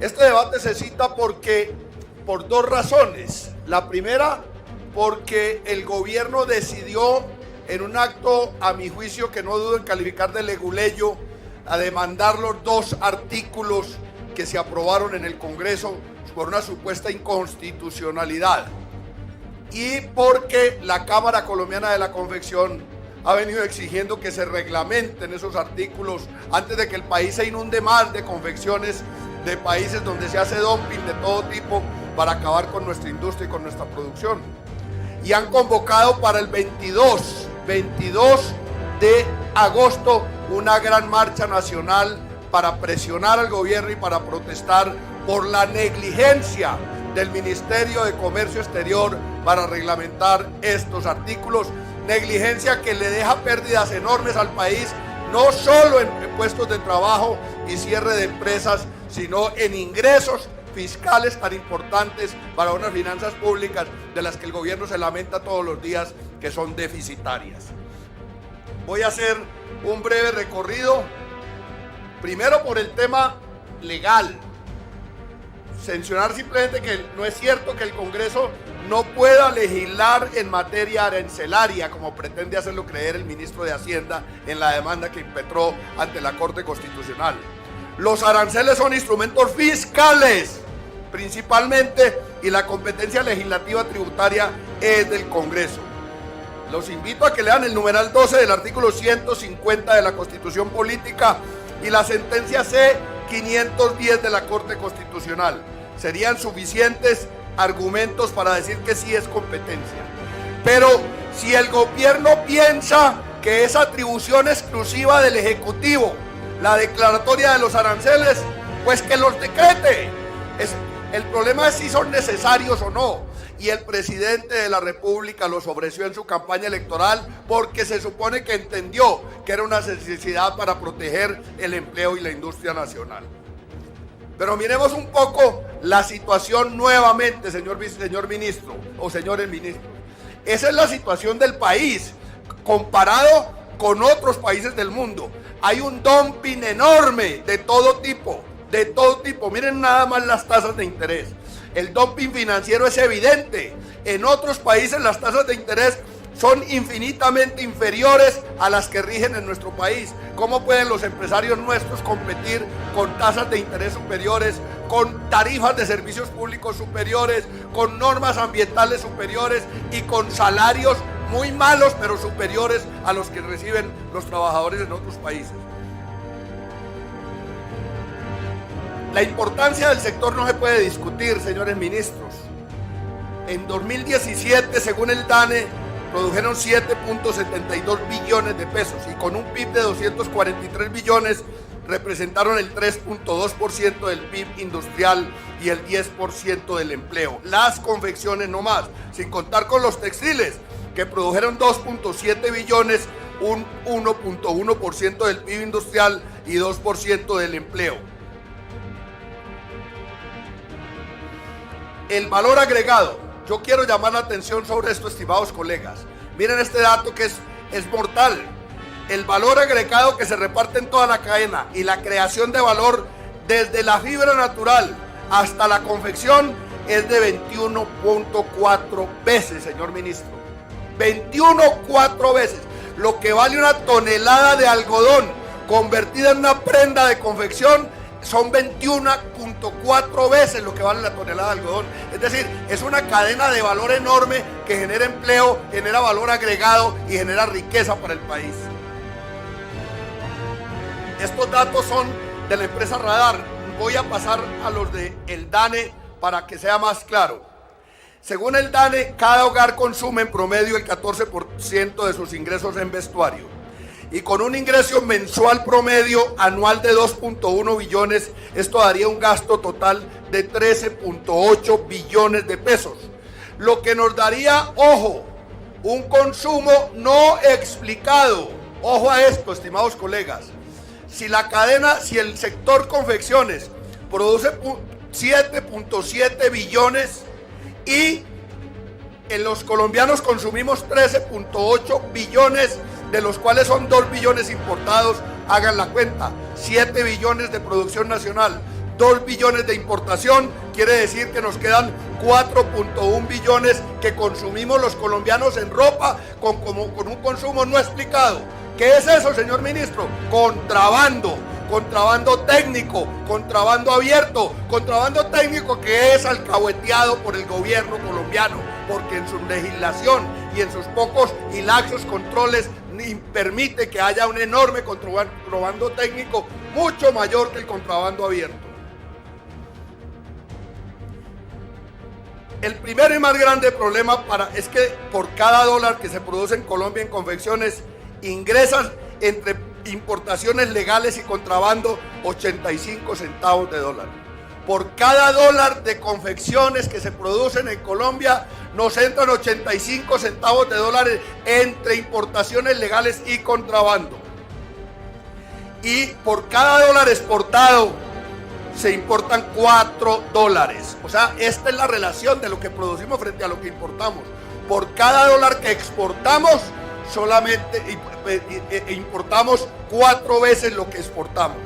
Este debate se cita por dos razones. La primera, porque el gobierno decidió, en un acto a mi juicio que no dudo en calificar de leguleyo, a demandar los dos artículos que se aprobaron en el Congreso por una supuesta inconstitucionalidad, y porque la Cámara Colombiana de la Confección ha venido exigiendo que se reglamenten esos artículos antes de que el país se inunde más de confecciones de países donde se hace dumping de todo tipo para acabar con nuestra industria y con nuestra producción. Y han convocado para el 22 de agosto una gran marcha nacional para presionar al gobierno y para protestar por la negligencia del Ministerio de Comercio Exterior para reglamentar estos artículos, negligencia que le deja pérdidas enormes al país, no solo en puestos de trabajo y cierre de empresas, sino en ingresos fiscales tan importantes para unas finanzas públicas de las que el gobierno se lamenta todos los días que son deficitarias. Voy a hacer un breve recorrido, primero por el tema legal. Mencionar simplemente que no es cierto que el Congreso no pueda legislar en materia arancelaria, como pretende hacerlo creer el ministro de Hacienda en la demanda que impetró ante la Corte Constitucional. Los aranceles son instrumentos fiscales, principalmente, y la competencia legislativa tributaria es del Congreso. Los invito a que lean el numeral 12 del artículo 150 de la Constitución Política y la sentencia C-510 de la Corte Constitucional. Serían suficientes argumentos para decir que sí es competencia. Pero si el gobierno piensa que es atribución exclusiva del Ejecutivo la declaratoria de los aranceles, pues que los decrete. El problema es si son necesarios o no. Y el presidente de la República los ofreció en su campaña electoral porque se supone que entendió que era una necesidad para proteger el empleo y la industria nacional. Pero miremos un poco la situación nuevamente, señor ministro o señores ministros. Esa es la situación del país comparado con otros países del mundo. Hay un dumping enorme de todo tipo, Miren nada más las tasas de interés. El dumping financiero es evidente. En otros países las tasas de interés son infinitamente inferiores a las que rigen en nuestro país. ¿Cómo pueden los empresarios nuestros competir con tasas de interés superiores, con tarifas de servicios públicos superiores, con normas ambientales superiores y con salarios muy malos pero superiores a los que reciben los trabajadores en otros países? La importancia del sector no se puede discutir, señores ministros. En 2017, según el DANE, produjeron 7.72 billones de pesos y con un PIB de 243 billones representaron el 3.2% del PIB industrial y el 10% del empleo. Las confecciones no más, sin contar con los textiles, que produjeron 2.7 billones, un 1.1% del PIB industrial y 2% del empleo. El valor agregado, yo quiero llamar la atención sobre esto, estimados colegas. Miren este dato que es mortal. El valor agregado que se reparte en toda la cadena y la creación de valor desde la fibra natural hasta la confección es de 21.4 veces, señor ministro. 21.4 veces. Lo que vale una tonelada de algodón convertida en una prenda de confección son 21.4 veces lo que vale la tonelada de algodón. Es decir, es una cadena de valor enorme que genera empleo, genera valor agregado y genera riqueza para el país. Estos datos son de la empresa Radar. Voy a pasar a los del DANE para que sea más claro. Según el DANE, cada hogar consume en promedio el 14% de sus ingresos en vestuario. Y con un ingreso mensual promedio anual de 2.1 billones, esto daría un gasto total de 13.8 billones de pesos. Lo que nos daría, ojo, un consumo no explicado. Ojo a esto, estimados colegas. Si el sector confecciones produce 7.7 billones y en los colombianos consumimos 13.8 billones, de los cuales son 2 billones importados, hagan la cuenta, 7 billones de producción nacional, 2 billones de importación, quiere decir que nos quedan 4.1 billones que consumimos los colombianos en ropa con un consumo no explicado. ¿Qué es eso, señor ministro? Contrabando, contrabando técnico, contrabando abierto, contrabando técnico que es alcahueteado por el gobierno colombiano, porque en su legislación y en sus pocos y laxos controles permite que haya un enorme contrabando técnico mucho mayor que el contrabando abierto. El primer y más grande problema es que por cada dólar que se produce en Colombia en confecciones ingresan entre importaciones legales y contrabando 85 centavos de dólar. Por cada dólar de confecciones que se producen en Colombia nos entran 85 centavos de dólares entre importaciones legales y contrabando. Y por cada dólar exportado se importan 4 dólares. O sea, esta es la relación de lo que producimos frente a lo que importamos. Por cada dólar que exportamos, solamente importamos 4 veces lo que exportamos.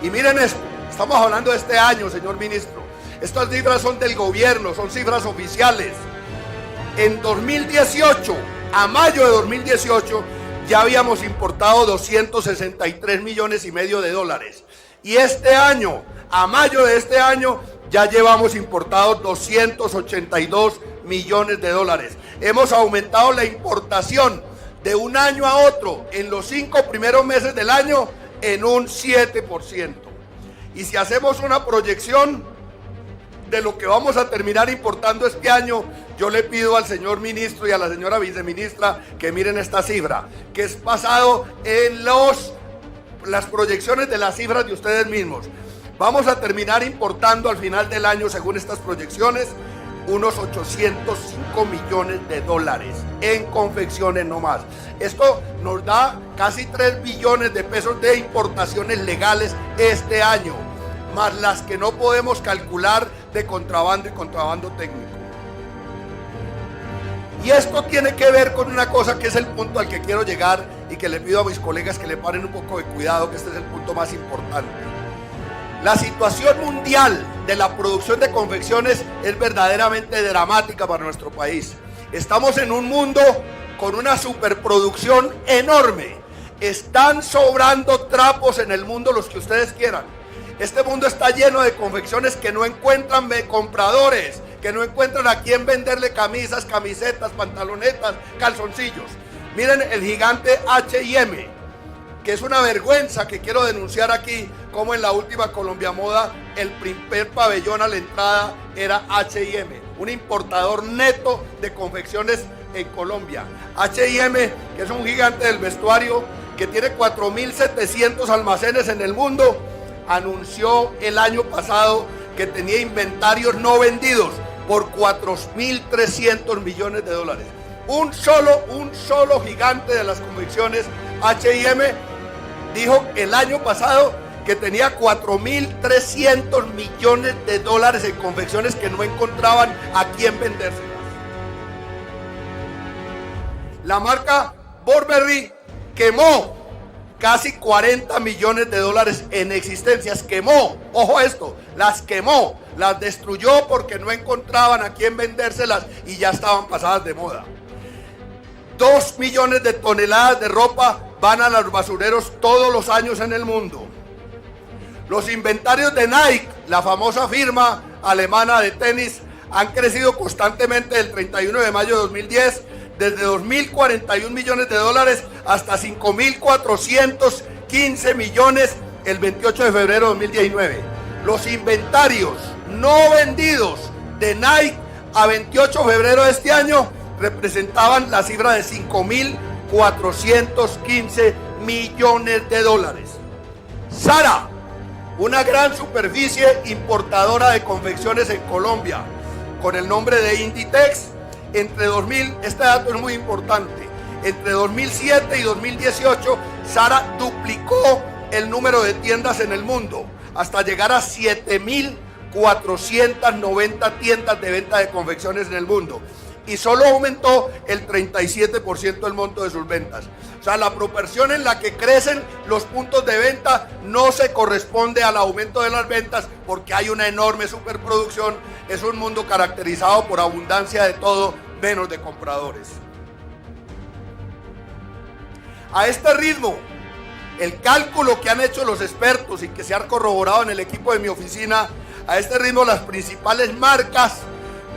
Y miren esto, estamos hablando de este año, señor ministro. Estas cifras son del gobierno, son cifras oficiales. En 2018, a mayo de 2018, ya habíamos importado 263 millones y medio de dólares. Y este año, a mayo de este año, ya llevamos importados 282 millones de dólares. Hemos aumentado la importación de un año a otro en los 5 primeros meses del año en un 7%. Y si hacemos una proyección de lo que vamos a terminar importando este año, yo le pido al señor ministro y a la señora viceministra que miren esta cifra, que es basado en las proyecciones de las cifras de ustedes mismos. Vamos a terminar importando al final del año, según estas proyecciones, unos 805 millones de dólares en confecciones nomás. Esto nos da casi 3 billones de pesos de importaciones legales este año, más las que no podemos calcular de contrabando y contrabando técnico. Y esto tiene que ver con una cosa que es el punto al que quiero llegar y que le pido a mis colegas que le paren un poco de cuidado, que este es el punto más importante. La situación mundial de la producción de confecciones es verdaderamente dramática para nuestro país. Estamos en un mundo con una superproducción enorme. Están sobrando trapos en el mundo los que ustedes quieran. Este mundo está lleno de confecciones que no encuentran compradores, que no encuentran a quién venderle camisas, camisetas, pantalonetas, calzoncillos. Miren el gigante H&M, que es una vergüenza que quiero denunciar aquí, como en la última Colombia Moda, el primer pabellón a la entrada era H&M, un importador neto de confecciones en Colombia. H&M, que es un gigante del vestuario, que tiene 4.700 almacenes en el mundo, anunció el año pasado que tenía inventarios no vendidos por 4.300 millones de dólares. Un solo gigante de las confecciones, H&M, dijo el año pasado que tenía 4.300 millones de dólares en confecciones que no encontraban a quién vendérselas. La marca Burberry quemó casi 40 millones de dólares en existencias. Quemó, ojo esto, las quemó, las destruyó porque no encontraban a quién vendérselas y ya estaban pasadas de moda. 2 millones de toneladas de ropa van a los basureros todos los años en el mundo. Los inventarios de Nike, la famosa firma alemana de tenis, han crecido constantemente del 31 de mayo de 2010, desde 2.041 millones de dólares hasta 5.415 millones el 28 de febrero de 2019. Los inventarios no vendidos de Nike a 28 de febrero de este año representaban la cifra de 5.415 millones de dólares. Zara, una gran superficie importadora de confecciones en Colombia, con el nombre de Inditex, este dato es muy importante, entre 2007 y 2018, Zara duplicó el número de tiendas en el mundo, hasta llegar a 7.490 tiendas de venta de confecciones en el mundo. y solo aumentó el 37% el monto de sus ventas. O sea, la proporción en la que crecen los puntos de venta no se corresponde al aumento de las ventas porque hay una enorme superproducción. Es un mundo caracterizado por abundancia de todo menos de compradores. A este ritmo, el cálculo que han hecho los expertos y que se ha corroborado en el equipo de mi oficina, a este ritmo las principales marcas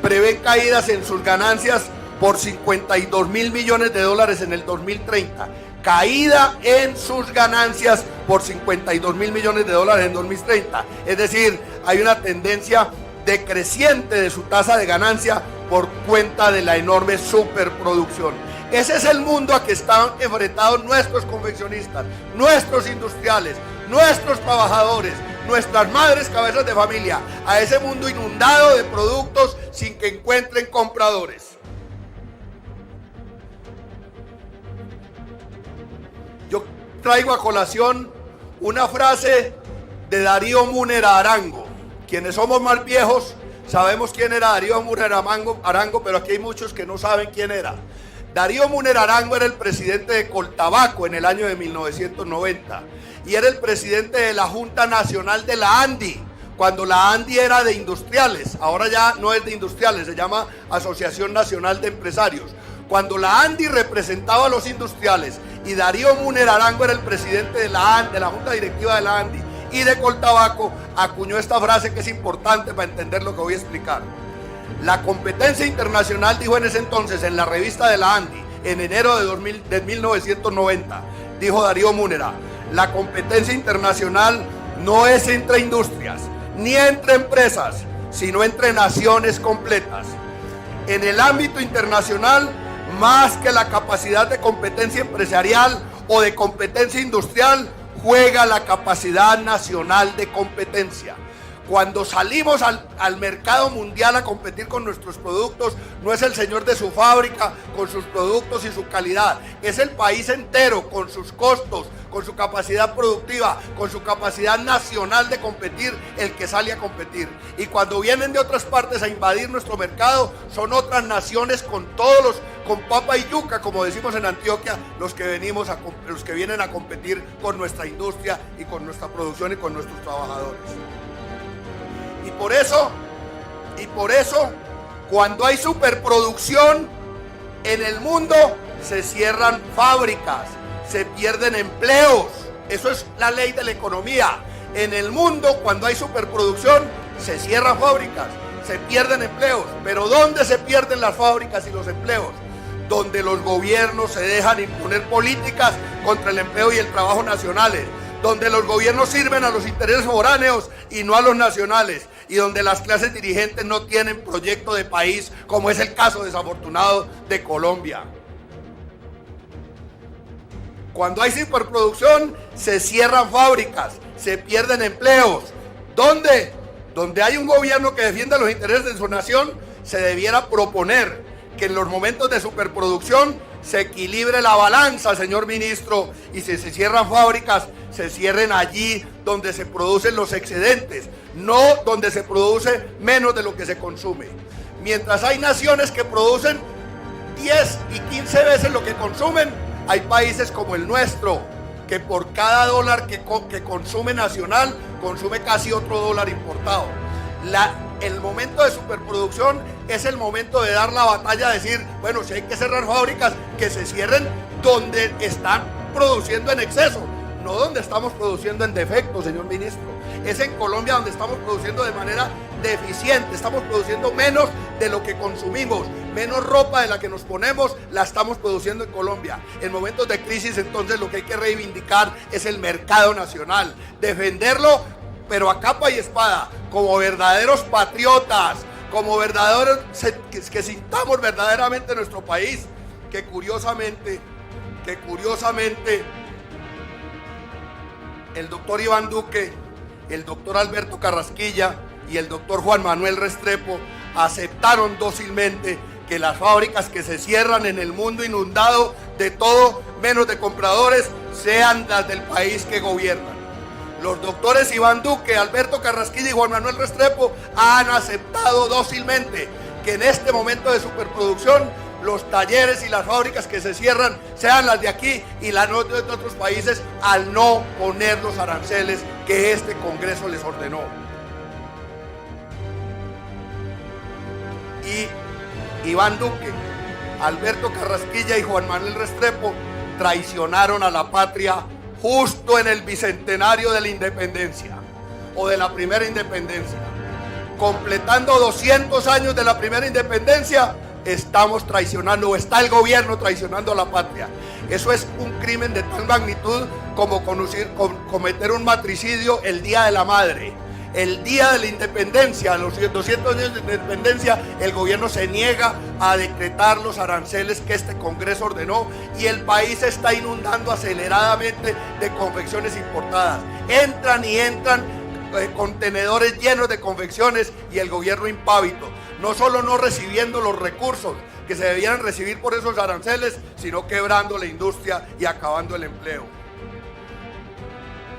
prevén caídas en sus ganancias por 52 mil millones de dólares en el 2030. Caída en sus ganancias por 52 mil millones de dólares en 2030. Es decir, hay una tendencia decreciente de su tasa de ganancia por cuenta de la enorme superproducción. Ese es el mundo a que están enfrentados nuestros confeccionistas, nuestros industriales, nuestros trabajadores, nuestras madres cabezas de familia, a ese mundo inundado de productos sin que encuentren compradores. Yo traigo a colación una frase de Darío Múnera Arango. Quienes somos más viejos sabemos quién era Darío Múnera Arango, pero aquí hay muchos que no saben quién era. Darío Múnera Arango era el presidente de Coltabaco en el año de 1990 y era el presidente de la Junta Nacional de la ANDI, cuando la ANDI era de industriales. Ahora ya no es de industriales, se llama Asociación Nacional de Empresarios. Cuando la ANDI representaba a los industriales y Darío Múnera Arango era el presidente de la Junta Directiva de la ANDI y de Coltabaco, acuñó esta frase que es importante para entender lo que voy a explicar. La competencia internacional, dijo en ese entonces en la revista de la ANDI, en enero de 1990, dijo Darío Múnera, la competencia internacional no es entre industrias, ni entre empresas, sino entre naciones completas. En el ámbito internacional, más que la capacidad de competencia empresarial o de competencia industrial, juega la capacidad nacional de competencia. Cuando salimos al mercado mundial a competir con nuestros productos, no es el señor de su fábrica con sus productos y su calidad, es el país entero con sus costos, con su capacidad productiva, con su capacidad nacional de competir, el que sale a competir. Y cuando vienen de otras partes a invadir nuestro mercado, son otras naciones con papa y yuca, como decimos en Antioquia, los que vienen a competir con nuestra industria y con nuestra producción y con nuestros trabajadores. Y por eso, cuando hay superproducción en el mundo, se cierran fábricas, se pierden empleos. Eso es la ley de la economía. En el mundo, cuando hay superproducción, se cierran fábricas, se pierden empleos. Pero ¿dónde se pierden las fábricas y los empleos? Donde los gobiernos se dejan imponer políticas contra el empleo y el trabajo nacionales, donde los gobiernos sirven a los intereses foráneos y no a los nacionales, y donde las clases dirigentes no tienen proyecto de país, como es el caso desafortunado de Colombia. Cuando hay superproducción, se cierran fábricas, se pierden empleos. ¿Dónde? Donde hay un gobierno que defienda los intereses de su nación, se debiera proponer que en los momentos de superproducción se equilibre la balanza, señor ministro, y si se cierran fábricas, se cierren allí donde se producen los excedentes, no donde se produce menos de lo que se consume. Mientras hay naciones que producen 10 y 15 veces lo que consumen, hay países como el nuestro, que por cada dólar que consume nacional, consume casi otro dólar importado. El momento de superproducción es el momento de dar la batalla, decir, bueno, si hay que cerrar fábricas, que se cierren donde están produciendo en exceso, no donde estamos produciendo en defecto, señor ministro. Es en Colombia donde estamos produciendo de manera deficiente, estamos produciendo menos de lo que consumimos, menos ropa de la que nos ponemos, la estamos produciendo en Colombia. En momentos de crisis, entonces, lo que hay que reivindicar es el mercado nacional, defenderlo, pero a capa y espada, como verdaderos patriotas, como verdaderos, que sintamos verdaderamente nuestro país, que curiosamente, el doctor Iván Duque, el doctor Alberto Carrasquilla y el doctor Juan Manuel Restrepo aceptaron dócilmente que las fábricas que se cierran en el mundo inundado de todo menos de compradores sean las del país que gobiernan. Los doctores Iván Duque, Alberto Carrasquilla y Juan Manuel Restrepo han aceptado dócilmente que en este momento de superproducción los talleres y las fábricas que se cierran sean las de aquí y las de otros países, al no poner los aranceles que este Congreso les ordenó. Y Iván Duque, Alberto Carrasquilla y Juan Manuel Restrepo traicionaron a la patria justo en el bicentenario de la independencia o de la primera independencia. Completando 200 años de la primera independencia, estamos traicionando, o está el gobierno traicionando a la patria. Eso es un crimen de tal magnitud como cometer un matricidio el Día de la Madre. El día de la independencia, los 200 años de independencia, el gobierno se niega a decretar los aranceles que este Congreso ordenó y el país se está inundando aceleradamente de confecciones importadas. Entran contenedores llenos de confecciones y el gobierno impávido, no solo no recibiendo los recursos que se debían recibir por esos aranceles, sino quebrando la industria y acabando el empleo.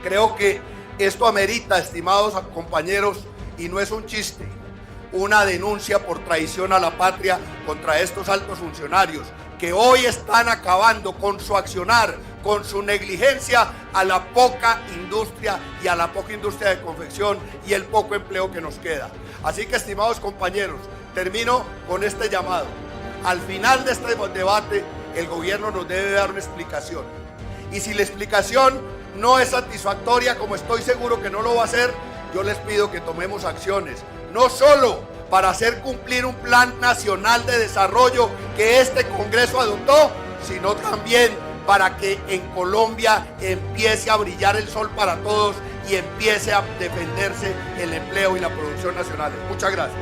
Creo que esto amerita, estimados compañeros, y no es un chiste, una denuncia por traición a la patria contra estos altos funcionarios que hoy están acabando con su accionar, con su negligencia, a la poca industria y a la poca industria de confección y el poco empleo que nos queda. Así que, estimados compañeros, termino con este llamado. Al final de este debate, el gobierno nos debe dar una explicación. Y si la explicación no es satisfactoria, como estoy seguro que no lo va a ser, yo les pido que tomemos acciones, no solo para hacer cumplir un plan nacional de desarrollo que este Congreso adoptó, sino también para que en Colombia empiece a brillar el sol para todos y empiece a defenderse el empleo y la producción nacionales. Muchas gracias.